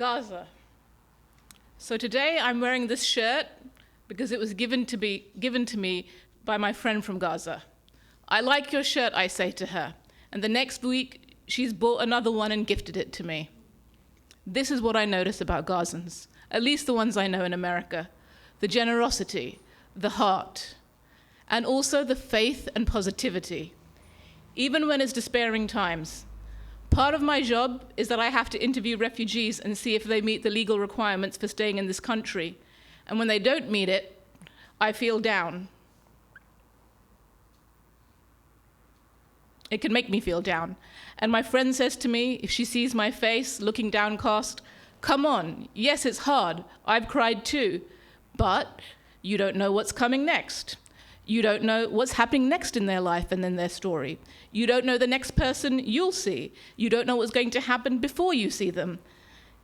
Gaza. So today I'm wearing this shirt because it was given to me by my friend from Gaza. I like your shirt, I say to her. And the next week, she's bought another one and gifted it to me. This is what I notice about Gazans, at least the ones I know in America. The generosity, the heart, and also the faith and positivity, even when it's despairing times. Part of my job is that I have to interview refugees and see if they meet the legal requirements for staying in this country. And when they don't meet it, I feel down. It can make me feel down. And my friend says to me, if she sees my face looking downcast, "Come on, yes, it's hard. I've cried too. But you don't know what's coming next. You don't know what's happening next in their life and in their story. You don't know the next person you'll see. You don't know what's going to happen before you see them.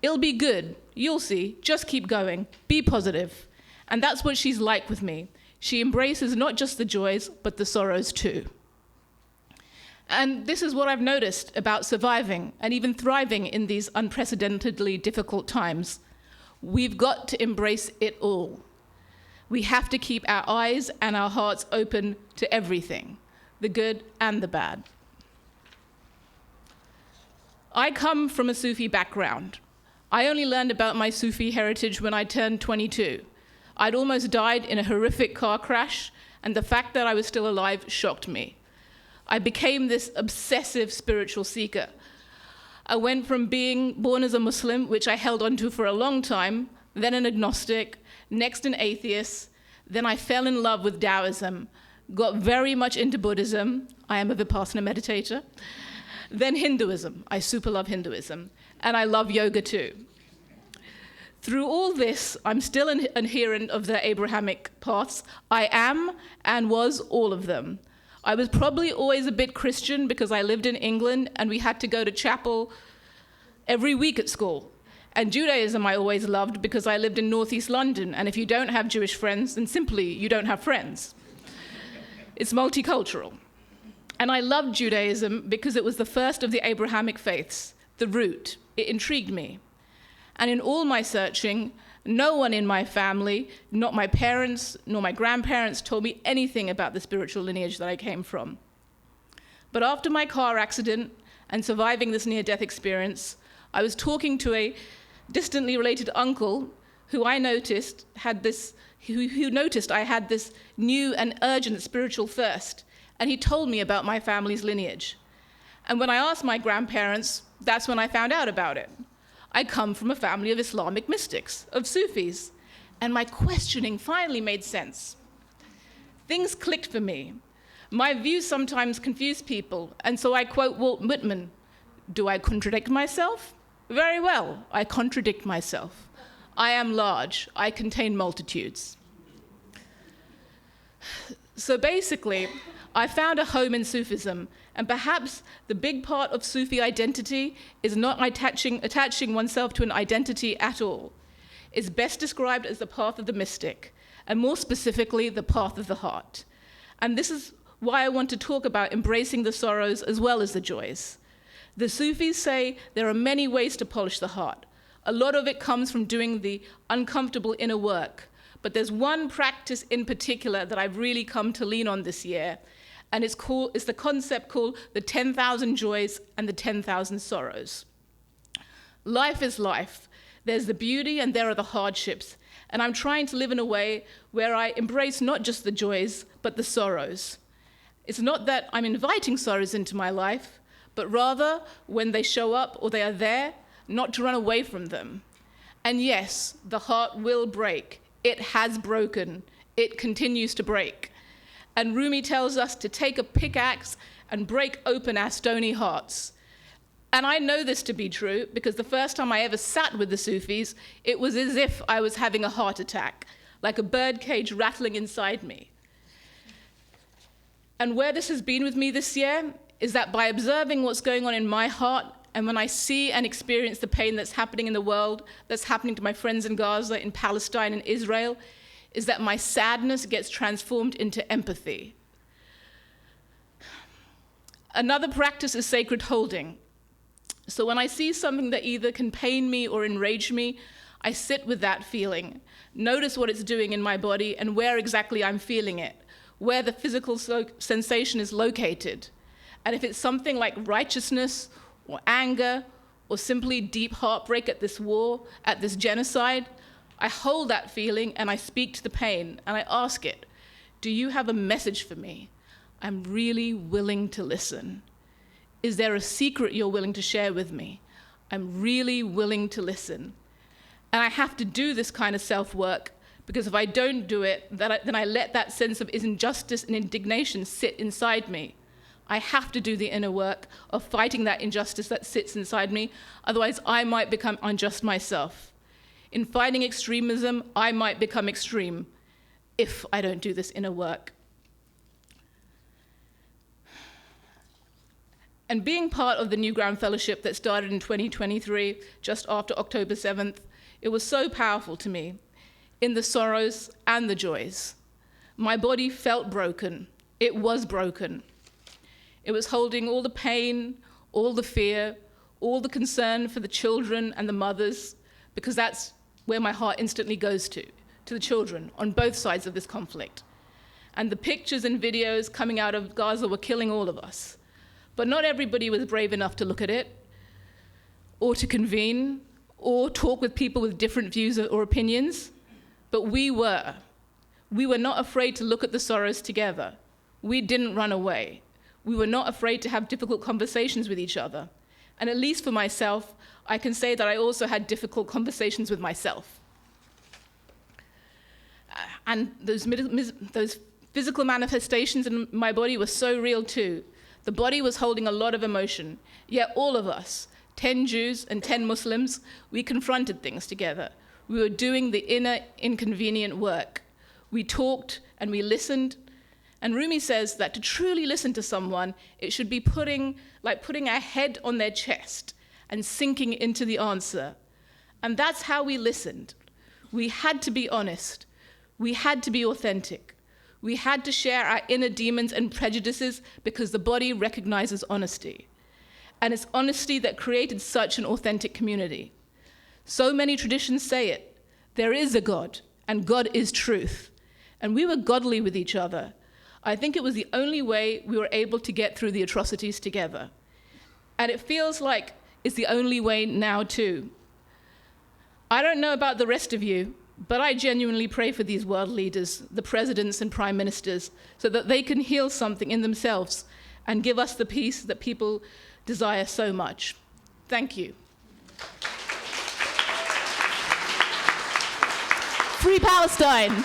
It'll be good. You'll see. Just keep going. Be positive." And that's what she's like with me. She embraces not just the joys, but the sorrows too. And this is what I've noticed about surviving and even thriving in these unprecedentedly difficult times. We've got to embrace it all. We have to keep our eyes and our hearts open to everything, the good and the bad. I come from a Sufi background. I only learned about my Sufi heritage when I turned 22. I'd almost died in a horrific car crash, and the fact that I was still alive shocked me. I became this obsessive spiritual seeker. I went from being born as a Muslim, which I held onto for a long time, then an agnostic, next an atheist, then I fell in love with Taoism, got very much into Buddhism, I am a Vipassana meditator, then Hinduism, I super love Hinduism, and I love yoga too. Through all this, I'm still an adherent of the Abrahamic paths. I am and was all of them. I was probably always a bit Christian because I lived in England and we had to go to chapel every week at school. And Judaism I always loved because I lived in northeast London, and if you don't have Jewish friends, then simply you don't have friends. It's multicultural. And I loved Judaism because it was the first of the Abrahamic faiths, the root. It intrigued me. And in all my searching, no one in my family, not my parents nor my grandparents, told me anything about the spiritual lineage that I came from. But after my car accident and surviving this near-death experience, I was talking to a distantly related uncle who I noticed who noticed I had this new and urgent spiritual thirst, and he told me about my family's lineage. And when I asked my grandparents, that's when I found out about it. I come from a family of Islamic mystics, of Sufis, and my questioning finally made sense. Things clicked for me. My views sometimes confuse people, and so I quote Walt Whitman, "Do I contradict myself? Very well, I contradict myself. I am large, I contain multitudes." So basically, I found a home in Sufism, and perhaps the big part of Sufi identity is not attaching oneself to an identity at all. It's best described as the path of the mystic, and more specifically, the path of the heart. And this is why I want to talk about embracing the sorrows as well as the joys. The Sufis say there are many ways to polish the heart. A lot of it comes from doing the uncomfortable inner work, but there's one practice in particular that I've really come to lean on this year, and it's the concept called the 10,000 joys and the 10,000 sorrows. Life is life. There's the beauty and there are the hardships, and I'm trying to live in a way where I embrace not just the joys, but the sorrows. It's not that I'm inviting sorrows into my life, but rather, when they show up or they are there, not to run away from them. And yes, the heart will break. It has broken. It continues to break. And Rumi tells us to take a pickaxe and break open our stony hearts. And I know this to be true because the first time I ever sat with the Sufis, it was as if I was having a heart attack, like a birdcage rattling inside me. And where this has been with me this year is that by observing what's going on in my heart, and when I see and experience the pain that's happening in the world, that's happening to my friends in Gaza, in Palestine, and Israel, is that my sadness gets transformed into empathy. Another practice is sacred holding. So when I see something that either can pain me or enrage me, I sit with that feeling, notice what it's doing in my body and where exactly I'm feeling it, where the physical sensation is located. And if it's something like righteousness or anger or simply deep heartbreak at this war, at this genocide, I hold that feeling and I speak to the pain and I ask it, do you have a message for me? I'm really willing to listen. Is there a secret you're willing to share with me? I'm really willing to listen. And I have to do this kind of self-work, because if I don't do it, then I let that sense of injustice and indignation sit inside me. I have to do the inner work of fighting that injustice that sits inside me, otherwise I might become unjust myself. In fighting extremism, I might become extreme if I don't do this inner work. And being part of the New Ground Fellowship that started in 2023, just after October 7th, it was so powerful to me, in the sorrows and the joys. My body felt broken. It was broken. It was holding all the pain, all the fear, all the concern for the children and the mothers, because that's where my heart instantly goes to the children on both sides of this conflict. And the pictures and videos coming out of Gaza were killing all of us. But not everybody was brave enough to look at it, or to convene, or talk with people with different views or opinions. But we were. We were not afraid to look at the sorrows together. We didn't run away. We were not afraid to have difficult conversations with each other. And at least for myself, I can say that I also had difficult conversations with myself. And those physical manifestations in my body were so real too. The body was holding a lot of emotion, yet all of us, 10 Jews and 10 Muslims, we confronted things together. We were doing the inner inconvenient work. We talked and we listened. And Rumi says that to truly listen to someone, it should be putting our head on their chest and sinking into the answer. And that's how we listened. We had to be honest. We had to be authentic. We had to share our inner demons and prejudices because the body recognizes honesty. And it's honesty that created such an authentic community. So many traditions say it. There is a God, and God is truth. And we were godly with each other. I think it was the only way we were able to get through the atrocities together. And it feels like it's the only way now too. I don't know about the rest of you, but I genuinely pray for these world leaders, the presidents and prime ministers, so that they can heal something in themselves and give us the peace that people desire so much. Thank you. Free Palestine!